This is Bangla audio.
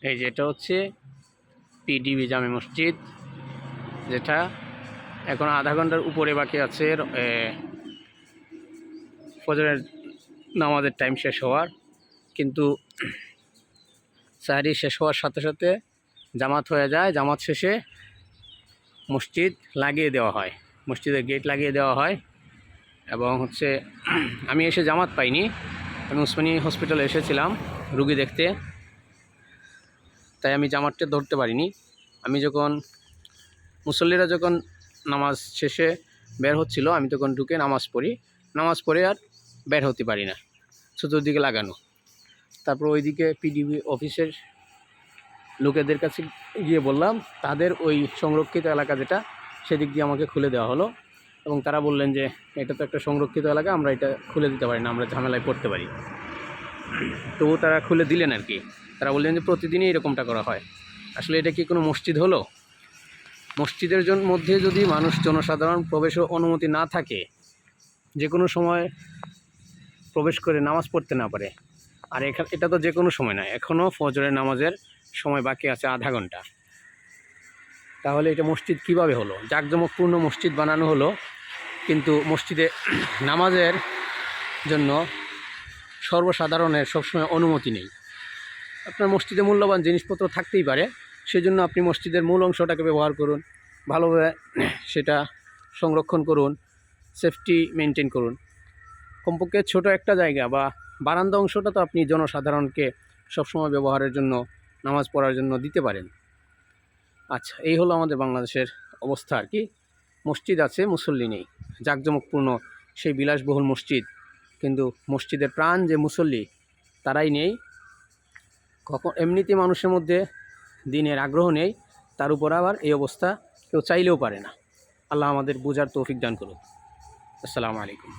এই যে এটা হচ্ছে পিডিবি জামে মসজিদ, যেটা এখন আধা ঘন্টার উপরে বাকি আছে ফজরের নামাজের টাইম শেষ হওয়ার। কিন্তু সাহরি শেষ হওয়ার সাথে সাথে জামাত হয়ে যায়। জামাত শেষে মসজিদ লাগিয়ে দেওয়া হয়, মসজিদের গেট লাগিয়ে দেওয়া হয়। এবং হচ্ছে আমি এসে জামাত পাইনি, আমি উসমানী হসপিটালে এসেছিলাম রুগী দেখতে, তাই আমি জামাতটা ধরতে পারিনি। আমি যখন মুসল্লিরা যখন নামাজ শেষে বের হচ্ছিল, আমি তখন ঢুকে নামাজ পড়ি। নামাজ পড়ে আর বের হতে পারি না, চতুর্দিকে লাগানো। তারপর ওইদিকে পিডিবি অফিসের লোকেদের কাছে গিয়ে বললাম, তাদের ওই সংরক্ষিত এলাকা যেটা, সেদিক দিয়ে আমাকে খুলে দেওয়া হলো। এবং তারা বললেন যে এটা তো একটা সংরক্ষিত এলাকা, আমরা এটা খুলে দিতে পারি না, আমরা ঝামেলায় পড়তে পারি। তবু তারা খুলে দিলেন আর কি। তারা বললেন যে প্রতিদিনই এরকমটা করা হয়। আসলে এটা কি কোনো মসজিদ হলো? মসজিদের মধ্যে যদি জনসাধারণ প্রবেশের অনুমতি না থাকে, যে কোনো সময় প্রবেশ করে নামাজ পড়তে না পারে, আর এটা তো যে কোনো সময় না, এখনও ফজরের নামাজের সময় বাকি আছে আধা ঘন্টা, তাহলে এটা মসজিদ কিভাবে হলো? জাঁকজমকপূর্ণ মসজিদ বানানো হলো, কিন্তু মসজিদে নামাজের জন্য সর্বসাধারণের সবসময় অনুমতি নেই। আপনার মসজিদে মূল্যবান জিনিসপত্র থাকতেই পারে, সেজন্য আপনি মসজিদের মূল অংশটাকে ব্যবহার করুন, ভালোভাবে সেটা সংরক্ষণ করুন, সেফটি মেনটেন করুন। কমপক্ষে ছোট একটা জায়গা বা বারান্দা অংশটা তো আপনি জনসাধারণকে সবসময় ব্যবহারের জন্য, নামাজ পড়ার জন্য দিতে পারেন। আচ্ছা, এই হলো আমাদের বাংলাদেশের অবস্থা আর কি। মসজিদ আছে, মুসল্লি নেই। জাঁকজমকপূর্ণ সেই বিলাসবহুল মসজিদ, কিন্তু মসজিদের প্রাণ যে মুসল্লি, তারাই নেই। কখন এমনিতে মানুষের মধ্যে দিনের আগ্রহ নেই, তার উপর আবার এই অবস্থা কেউ চাইলেও পারে না। আল্লাহ আমাদের বোঝার তৌফিক দান করুন। আসসালামু আলাইকুম।